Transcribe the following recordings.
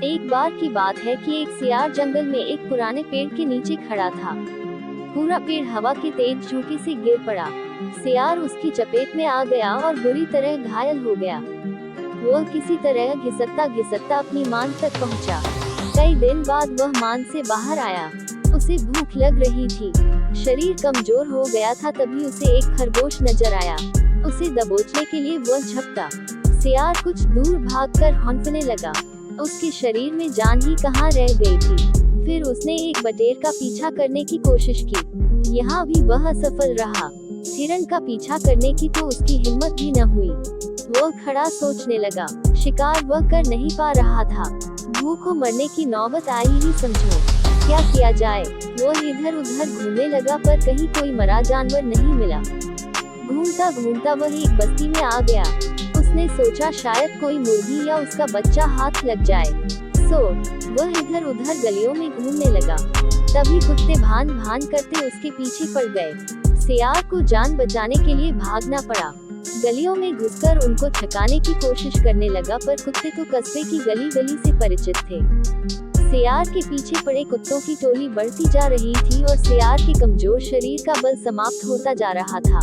एक बार की बात है कि एक सियार जंगल में एक पुराने पेड़ के नीचे खड़ा था। पूरा पेड़ हवा के तेज झोंके से गिर पड़ा। सियार उसकी चपेट में आ गया और बुरी तरह घायल हो गया। वह किसी तरह घिसकता घिसकता अपनी मान तक पहुंचा। कई दिन बाद वह मान से बाहर आया। उसे भूख लग रही थी। शरीर कमजोर हो गया था। तभी उसे एक खरगोश नजर आया। उसे दबोचने के लिए वह झपटा। सियार कुछ दूर भागकर हौंकने लगा। उसके शरीर में जान ही कहाँ रह गई थी। फिर उसने एक बटेर का पीछा करने की कोशिश की। यहाँ भी वह असफल रहा। हिरण का पीछा करने की तो उसकी हिम्मत भी न हुई। वह खड़ा सोचने लगा। शिकार वह कर नहीं पा रहा था। भूखों मरने की नौबत आई ही समझो। क्या किया जाए? वह इधर उधर घूमने लगा पर कहीं कोई मरा जानवर नहीं मिला। घूमता घूमता वह एक बस्ती में आ गया। उसने सोचा शायद कोई मुर्गी या उसका बच्चा हाथ लग जाए। वह इधर उधर गलियों में घूमने लगा। तभी कुत्ते भान भान करते उसके पीछे पड़ गए। सियार को जान बचाने के लिए भागना पड़ा। गलियों में घुसकर उनको छकाने की कोशिश करने लगा पर कुत्ते तो कस्बे की गली गली से परिचित थे। सियार के पीछे पड़े कुत्तों की टोली बढ़ती जा रही थी और सियार के कमजोर शरीर का बल समाप्त होता जा रहा था।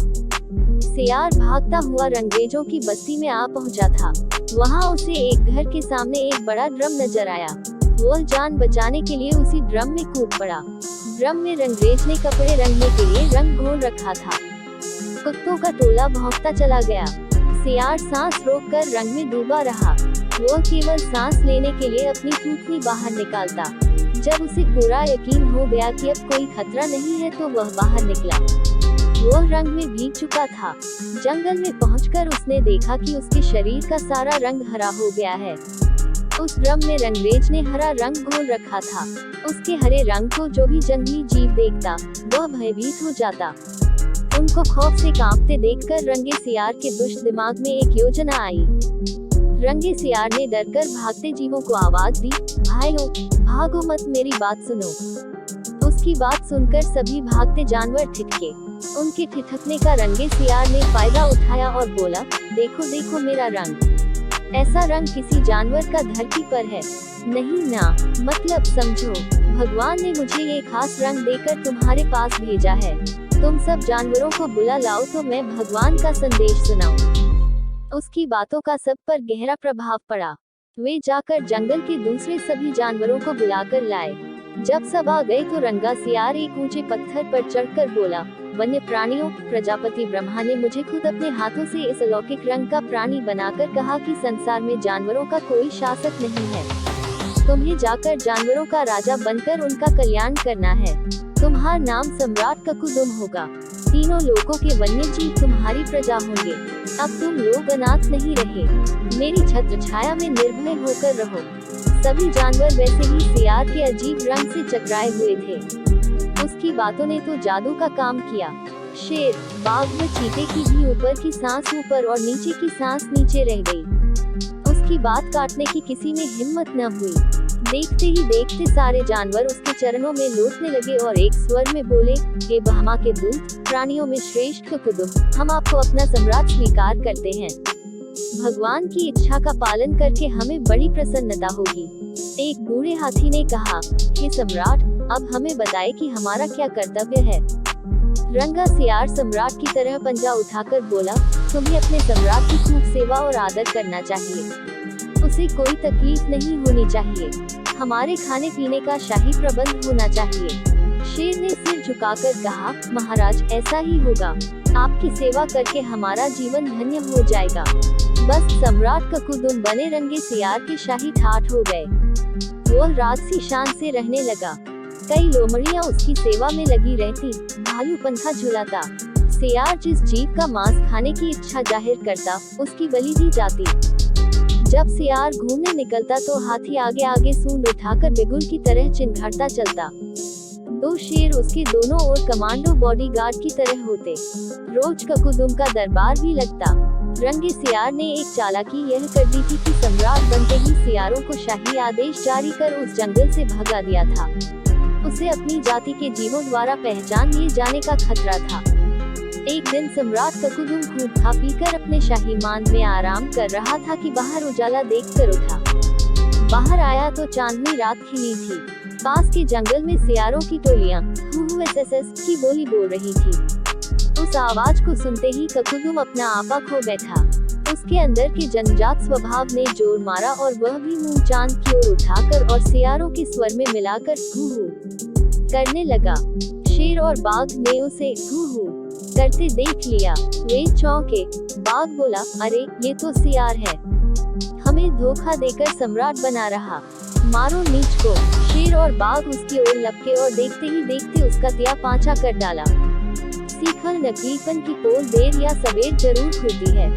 सियार भागता हुआ रंगरेजों की बस्ती में आ पहुंचा था। वहां उसे एक घर के सामने एक बड़ा ड्रम नजर आया। वह जान बचाने के लिए उसी ड्रम में कूद पड़ा। ड्रम में रंगरेज ने कपड़े रंगने के लिए रंग घोल रखा था। कुत्तों का टोला भौंकता चला गया। सियार सांस रोककर रंग में डूबा रहा। वह केवल सांस लेने के लिए अपनी थूथनी बाहर निकालता। जब उसे पूरा यकीन हो गया कि अब कोई खतरा नहीं है तो वह बाहर निकला। वह रंग में भीग चुका था। जंगल में पहुंचकर उसने देखा कि उसके शरीर का सारा रंग हरा हो गया है। उस ड्रम में रंगरेज ने हरा रंग घोल रखा था। उसके हरे रंग को जो भी जंगली जीव देखता वह भयभीत हो जाता। उनको खौफ से कांपते देखकर रंगे सियार के दुष्ट दिमाग में एक योजना आई। रंगे सियार ने डरकर भागते जीवों को आवाज दी, भाइयों भागो मत, मेरी बात सुनो। उसकी बात सुनकर सभी भागते जानवर ठिठके। उनके ठिठकने का रंगे सियार ने फायदा उठाया और बोला, देखो देखो मेरा रंग। ऐसा रंग किसी जानवर का धरती पर है नहीं ना। मतलब समझो, भगवान ने मुझे ये खास रंग देकर तुम्हारे पास भेजा है। तुम सब जानवरों को बुला लाओ तो मैं भगवान का संदेश सुनाऊं। उसकी बातों का सब पर गहरा प्रभाव पड़ा। वे जाकर जंगल के दूसरे सभी जानवरों को बुलाकर लाए। जब सब आ गए तो रंगा सियार एक ऊंचे पत्थर पर चढ़कर बोला, वन्य प्राणियों, प्रजापति ब्रह्मा ने मुझे खुद अपने हाथों से इस अलौकिक रंग का प्राणी बनाकर कहा कि संसार में जानवरों का कोई शासक नहीं है। तुम्हें जाकर जानवरों का राजा बनकर उनका कल्याण करना है। तुम्हारा नाम सम्राट ककुदुम होगा। तीनों लोकों के वन्य जीव तुम्हारी प्रजा होंगे। अब तुम लोग अनाथ नहीं रहे। मेरी छत्र छाया में निर्भय होकर रहो। सभी जानवर वैसे ही सियार के अजीब रंग से चकराए हुए थे। उसकी बातों ने तो जादू का काम किया। शेर, बाघ व चीते की भी ऊपर की सांस ऊपर और नीचे की सांस नीचे रह गई। उसकी बात काटने की किसी में हिम्मत न हुई। देखते ही देखते सारे जानवर उसके चरणों में लौटने लगे और एक स्वर में बोले, हे ब्रह्मा के दूत, प्राणियों में श्रेष्ठ ककुदुम, हम आपको अपना सम्राट स्वीकार करते हैं। भगवान की इच्छा का पालन करके हमें बड़ी प्रसन्नता होगी। एक बूढ़े हाथी ने कहा, हे सम्राट, अब हमें बताए कि हमारा क्या कर्तव्य है। रंगा सियार सम्राट की तरह पंजा उठाकर बोला, तुम्हें अपने सम्राट की खूब सेवा और आदर करना चाहिए। उसे कोई तकलीफ नहीं होनी चाहिए। हमारे खाने पीने का शाही प्रबंध होना चाहिए। शेर ने सिर झुकाकर कहा, महाराज ऐसा ही होगा। आपकी सेवा करके हमारा जीवन धन्य हो जाएगा। बस सम्राट ककुदुम बने रंगे सियार के शाही ठाठ हो गए। वह राजसी शान से रहने लगा। कई लोमड़ियां उसकी सेवा में लगी रहती। भालू पंखा झुलाता। सियार जिस जीव का मांस खाने की इच्छा जाहिर करता उसकी बलि दी जाती। जब सियार घूमने निकलता तो हाथी आगे आगे सूंड उठाकर बिगुल की तरह चिंघाड़ता चलता। दो शेर उसके दोनों ओर कमांडो बॉडीगार्ड की तरह होते। रोज ककुदुम का दरबार भी लगता। रंगे सियार ने एक चालाकी यह कर दी थी कि सम्राट बनते ही सियारों को शाही आदेश जारी कर उस जंगल से भगा दिया था। उसे अपनी जाति के जीवों द्वारा पहचान लिए जाने का खतरा था। एक दिन सम्राट ककुदुम खूब खा पीकर अपने शाही मान में आराम कर रहा था कि बाहर उजाला देखकर उठा। बाहर आया तो चांदनी रात खिली थी। पास के जंगल में सियारों की टोलियां हुहुएसएसएस की बोली बोल रही थी। उस आवाज को सुनते ही ककुदुम अपना आपा खो बैठा। उसके अंदर के जन्मजात स्वभाव ने जोर मारा और वह भी मुंह चांद की ओर उठाकर और सियारों के स्वर में मिलाकर हुहु करने लगा। शेर और बाघ ने उसे हुहु करते देख लिया। वे चौंके। बाघ बोला, अरे ये तो सियार है, हमें धोखा देकर सम्राट बना रहा, मारो नीच को। शेर और बाघ उसकी ओर लपके और देखते ही देखते उसका तिया पांचा कर डाला। सीखल नकलीपन की पोल देर या सवेर जरूर खुलती है।